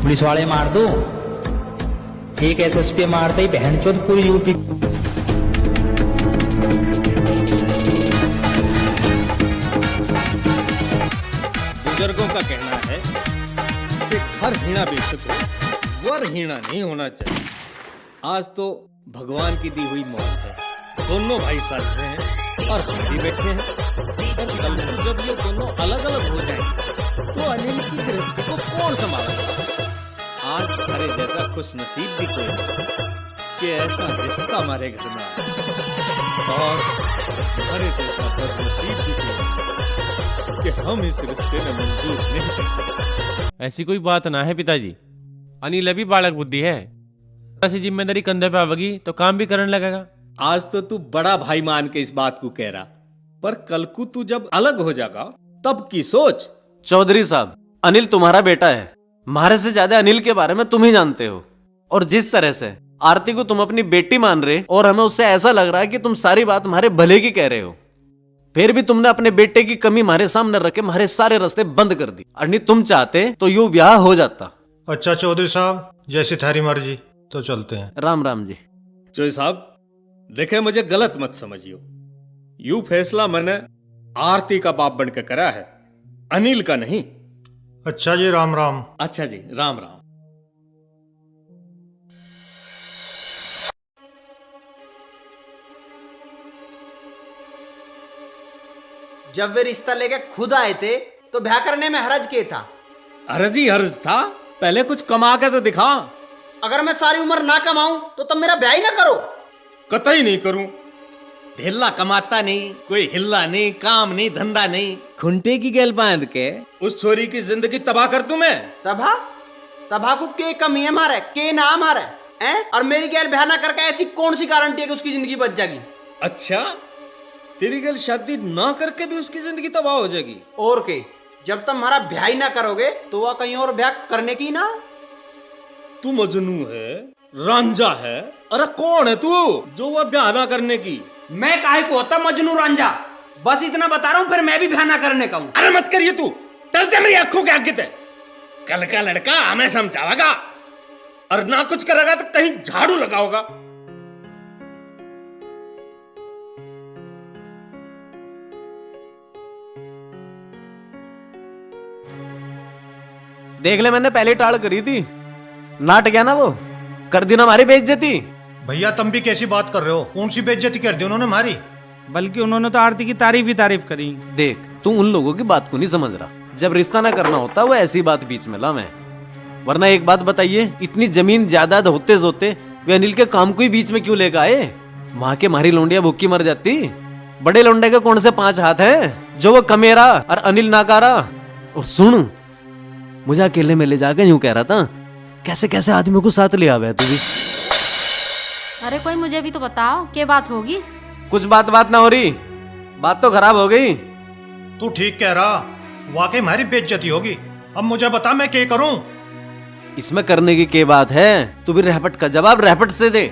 Police वाले मार दो, एक एसएसपी मारते ही बहन चौथ पूरी यूपी। बुजुर्गों का कहना है कि हर हीणा बेशक हो, वर हीणा नहीं होना चाहिए। आज तो भगवान की दी हुई मौत है, दोनों भाई साथ रहे हैं और हम भी बैठे हैं। और कल को जब ये दोनों अलग अलग हो जाएंगे तो अनिल की गृहस्थी को कौन संभालेगा? आज हमारे जैसा खुश नसीब भी कोई नहीं कि ऐसा रिश्ता हमारे घर में आए, और हमारे जैसा बदनसीब भी कोई नहीं कि हम इस रिश्ते में मंजूर नहीं कर सकते। ऐसी कोई बात ना है पिताजी, अनिल अभी बालक बुद्धि है, ऐसी जिम्मेदारी कंधे पे आवेगी तो काम भी करने लगेगा। आज तो तू बड़ा भाई मान के इस बात को कह रहा, पर कल को तू जब अलग हो जाएगा तब की सोच। चौधरी साहब, अनिल तुम्हारा बेटा है, हमारे से ज्यादा अनिल के बारे में तुम ही जानते हो। और जिस तरह से आरती को तुम अपनी बेटी मान रहे और हमें उससे ऐसा लग रहा है कि तुम सारी बात हमारे भले की कह रहे हो, फिर भी तुमने अपने बेटे की कमी हमारे सामने रख के हमारे सारे रास्ते बंद कर दी। और नहीं तुम चाहते तो यूं ब्याह हो जाता। अच्छा चौधरी साहब, जैसी थारी मर्जी, तो चलते हैं। राम राम जी। चौधरी साहब देखे, मुझे गलत मत समझियो, यू फैसला मैंने आरती का बाप बनकर करा है, अनिल का नहीं। अच्छा जी, राम राम। अच्छा जी, राम राम। जब वे रिश्ता लेके खुद आए थे तो ब्याह करने में हरज के था? हर्ज ही हर्ज था, पहले कुछ कमा के तो दिखा। अगर मैं सारी उम्र ना कमाऊं तो तब मेरा ब्याह ही ना करो। कतई नहीं करूं। ढेला कमाता नहीं, कोई हिल्ला नहीं, काम नहीं, धंधा नहीं, खुंटे की गैल बांध के उस छोरी की जिंदगी तबाह कर दूं मैं? तबाह को के कमी है मारे, के ना मारे हैं? और मेरी गैल ब्याह ना करके ऐसी कौन सी गारंटी है कि उसकी जिंदगी बच जाएगी? अच्छा, तेरी गैल शादी ना करके भी उसकी जिंदगी तबाह हो जाएगी? और के, जब तक हमारा ब्याह ही ना करोगे तो वह कहीं और ब्याह करने की ना। तू मजनू है, रांझा है, अरे कौन है तू जो वह ब्याह ना करने की? मैं काहे को होता मजनू रांझा? बस इतना बता रहा हूँ, फिर मैं भी ब्याह ना करने का हूँ। अरे मत करिए, तू टल जा मेरी आंखों के आगे। कल का लड़का हमें समझावेगा और ना कुछ करेगा तो कहीं झाड़ू लगाओगा। देख ले, मैंने पहले टाल करी थी, नाट गया ना वो, कर दी ना हमारी बेइज्जती। भैया तुम भी कैसी बात कर रहे हो? कौन सी बेइज्जती कर दी उन्होंने हमारी? बल्कि उन्होंने तो आरती की तारीफ ही तारीफ करी। देख, तू उन लोगों की बात को नहीं समझ रहा। जब रिश्ता ना करना होता वो ऐसी बात बीच में लावे। वरना एक बात बताइए, इतनी जमीन जायदाद होते वे अनिल के काम को ही बीच में क्यों लेकर आए? वहां के मारी लोंडिया भूखी मर जाती। बड़े लोंडे के कौन से 5 हाथ हैं जो वो कमेरा और अनिल नाकारा। और सुन, मुझे अकेले में ले जाकर यूं कह रहा था, कैसे कैसे आदमी को साथ ले आवे तू भी। अरे कोई मुझे भी तो बताओ, क्या बात होगी? कुछ बात ना हो रही, बात तो खराब हो गई। तू ठीक कह रहा, वाकई हमारी बेइज्जती होगी। अब मुझे बता मैं क्या करूं? इसमें करने की क्या बात है? तू भी रहपट का जवाब रहपट से दे।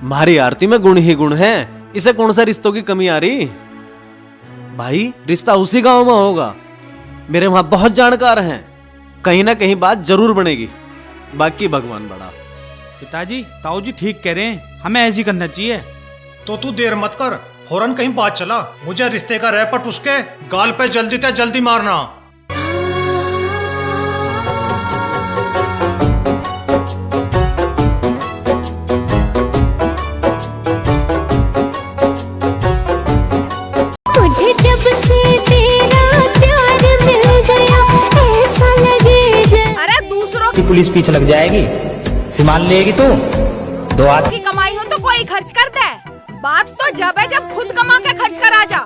हमारी आरती में गुण ही गुण है, इसे कौन सा रिश्तों की कमी आ रही? भाई रिश्ता उसी गांव में होगा, मेरे वहां बहुत जानकार हैं, कहीं ना कहीं बात जरूर बनेगी, बाकी भगवान बड़ा। पिताजी, ताऊ जी ठीक कह रहे हैं, हमें ऐसी करना चाहिए। तो तू देर मत कर, फौरन कहीं बात चला। मुझे रिश्ते का रहपट उसके गाल पे जल्दी से जल्दी मारना। मुझे जब से तेरा प्यार मिल गया, ऐसा लगे अरे दूसरों की पुलिस पीछे लग जाएगी, सामान लेगी तू, 2 हाथ की कमाई हो तो कोई खर्च कर दे। बात तो जब है जब खुद कमा के खर्च कर आ जा।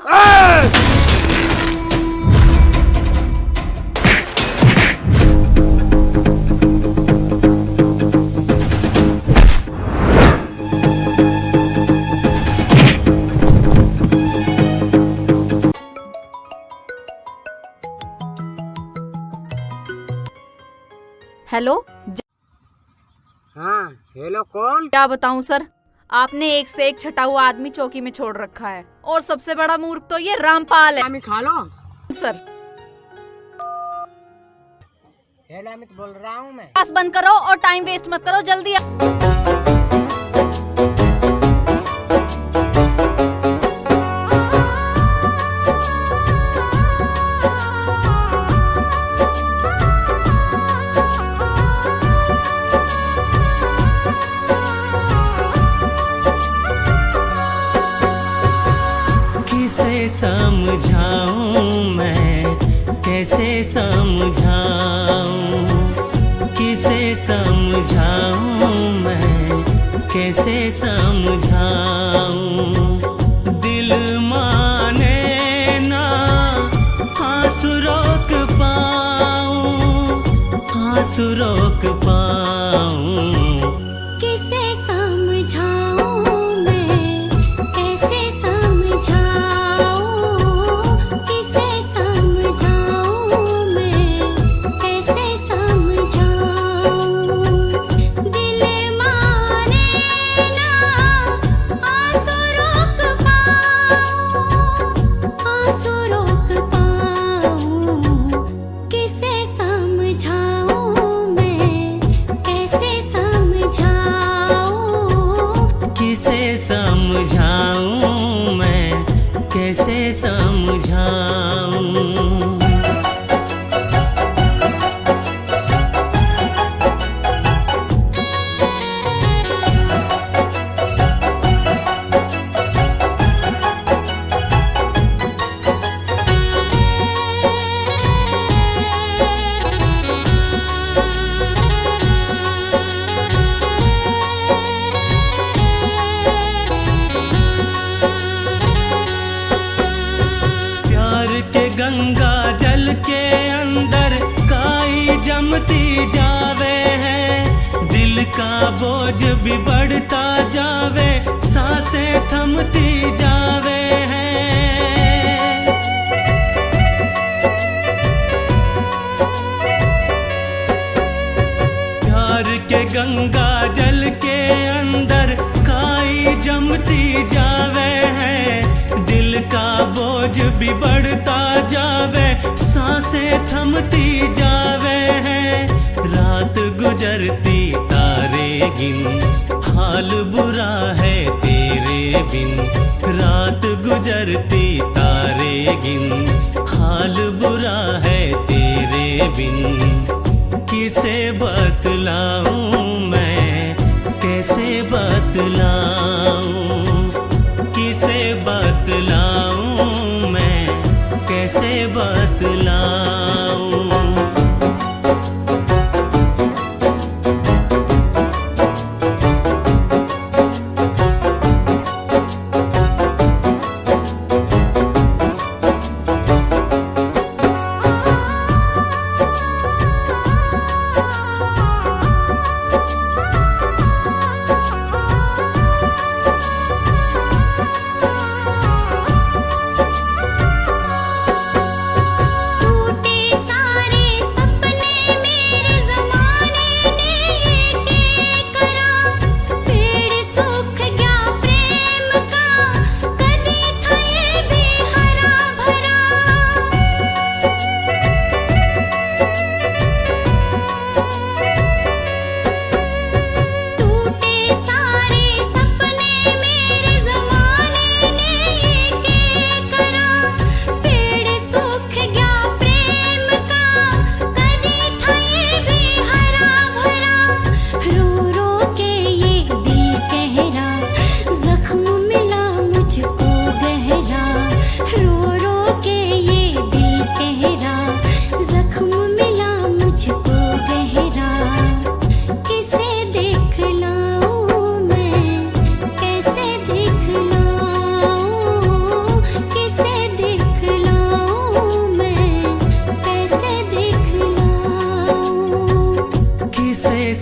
हेलो। हाँ हेलो, कौन? क्या बताऊं सर, आपने एक से एक छटा हुआ आदमी चौकी में छोड़ रखा है, और सबसे बड़ा मूर्ख तो ये रामपाल है। खा लो सर। बस बंद करो और टाइम वेस्ट मत करो, जल्दी किसे समझाऊं मैं, कैसे समझाऊं, किसे समझाऊं मैं, कैसे समझाऊं, दिल माने ना आंसू रोक पाऊं, आंसू रोक पाऊं। किसे समझाऊं मैं, कैसे समझाऊं, किसे समझाऊं मैं, कैसे समझाऊं, दिल माने ना आंसू रोक पाऊं, आंसू रोक पाऊं। किसे समझाऊं मैं, कैसे समझाऊं, किसे समझाऊं मैं, कैसे समझाऊं। प्यार के गंगा जल के अंदर काई जमती जावे है, दिल का बोझ भी बढ़ता जावे, सांसें थमती जावे है। प्यार के गंगा जल के अंदर काई जमती जावे है, दिल का बोझ भी बढ़ता जावे, सांसें थमती जावे है। रात गुजरती तारे गिन, हाल बुरा है तेरे बिन, रात गुजरती तारे गिन, हाल बुरा है तेरे बिन। किसे बतलाऊं मैं, कैसे बतलाऊं, किसे बतलाऊं मैं, कैसे बतलाऊं।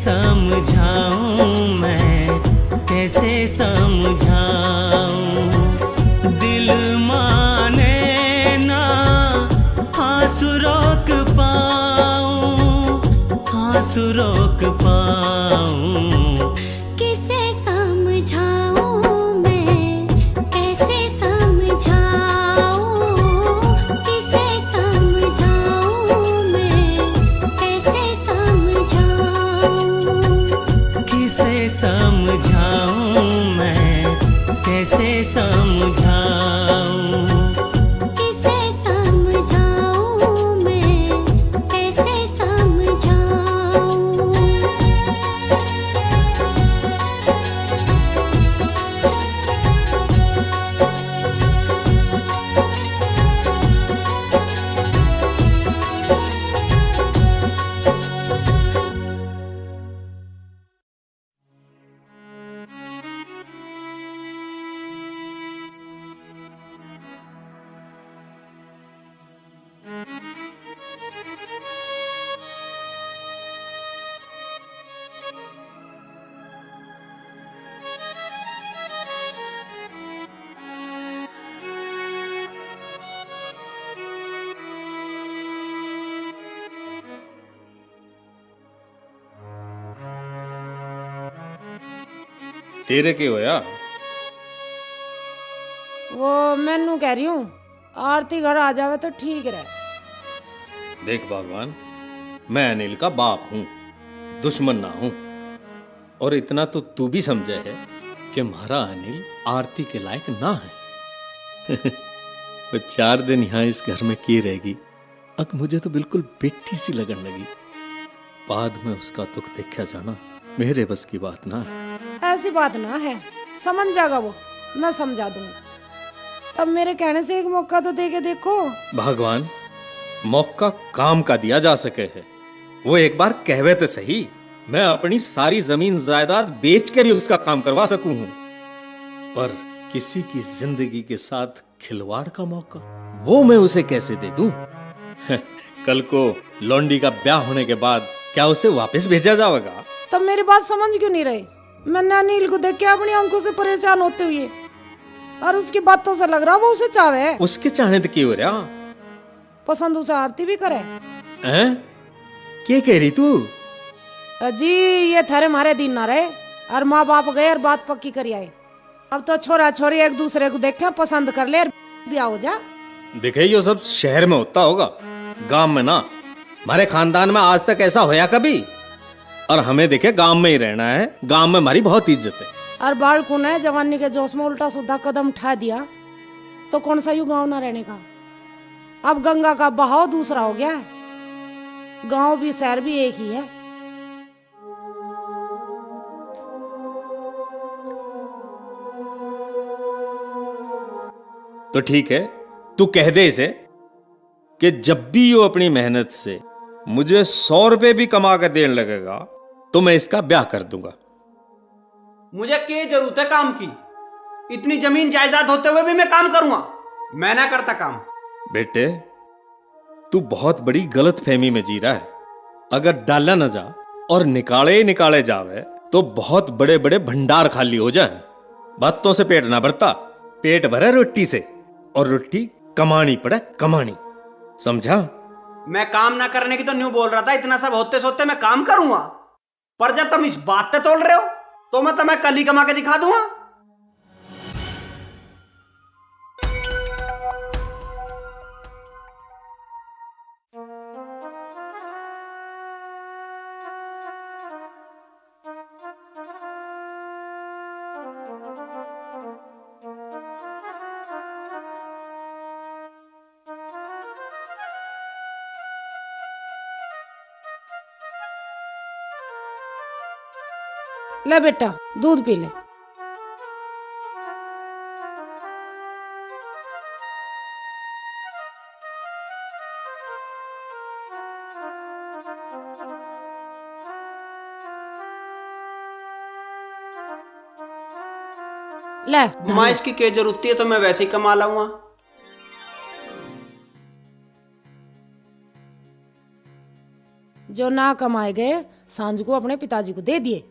समझाऊं मैं, कैसे समझाऊं, दिल माने ना आंसू रोक पाऊं, आंसू रोक पाऊं। किसे समझाऊं मैं, कैसे समझाऊं, किसे समझाऊं मैं, कैसे समझाऊं मैं, कैसे समझाऊं? किसे समझाऊं मैं, कैसे समझाऊं? तेरे के होया? वो मैनू कह रही हूँ आरती घर आ जावे तो ठीक रहे। देख भगवान, मैं अनिल का बाप हूं, दुश्मन ना हूं। और इतना तो तू भी समझे है कि हमारा अनिल आरती के लायक ना है। वो 4 दिन यहाँ इस घर में की रहेगी, अब मुझे तो बिल्कुल बेटी सी लगन लगी। बाद में उसका दुख देखा जाना मेरे बस की बात ना है। ऐसी बात ना है, समझ जाएगा वो, मैं समझा दूंगा। तब मेरे कहने से एक मौका तो दे के देखो। भगवान, मौका काम का दिया जा सके है, वो एक बार कहवे तो सही। मैं अपनी सारी जमीन जायदाद बेच के भी उसका काम करवा सकूं हूं, पर किसी की जिंदगी के साथ खिलवाड़ का मौका वो मैं उसे कैसे दे दूं? कल को लौंडी का ब्याह होने के बाद क्या उसे वापस भेजा जाएगा? तब मेरी बात समझ क्यों नहीं रहे? मैंने अनिल को देख के अपनी आंखों से परेशान होते हुए, और उसकी बातों से लग रहा वो उसे चाहे। उसके चाहने तो क्यों रहा? पसंद उसे आरती भी करे। हैं? क्या कह रही तू? जी ये थारे मारे दिन ना रहे, और माँ बाप गए और बात पक्की करी आए। अब तो छोरा छोरी एक दूसरे को देखे पसंद कर ले, ब्याह हो जा। देखे ये सब शहर में होता होगा, गांव में ना। हमारे खानदान में आज तक ऐसा होया कभी? और हमें देखे गांव में ही रहना है, गांव में हमारी बहुत इज्जत है। और बालकू ने जवानी के जोश में उल्टा सीधा कदम उठा दिया तो कौन सा यू गांव ना रहने का। अब गंगा का बहाव दूसरा हो गया है, गांव भी शहर भी एक ही है। तो ठीक है, तू कह दे इसे कि जब भी वो अपनी मेहनत से मुझे 100 रुपए भी कमा कर देने लगेगा तो मैं इसका ब्याह कर दूंगा। मुझे क्या जरूरत है काम की? इतनी जमीन जायदाद होते हुए भी मैं काम करूंगा? मैं ना करता काम। बेटे, तू बहुत बड़ी गलत फहमी में जी रहा है। अगर डाला न जा और निकाले जावे तो बहुत बड़े बड़े भंडार खाली हो जाए। बातों से पेट ना भरता, पेट भरे रोटी से, और रोटी कमानी पड़े कमानी, समझा? मैं काम ना करने की तो न्यू बोल रहा था, इतना सब होते सोते मैं काम करूंगा। पर जब तुम इस बात पे तोड़ रहे हो तो मैं तुम्हें कल ही कमा के दिखा दूंगा। ले बेटा दूध पी ले। ले माँ इसकी क्या जरूरत है, तो मैं वैसे ही कमा लाऊंगा। जो ना कमाए गए सांझ को अपने पिताजी को दे दिए।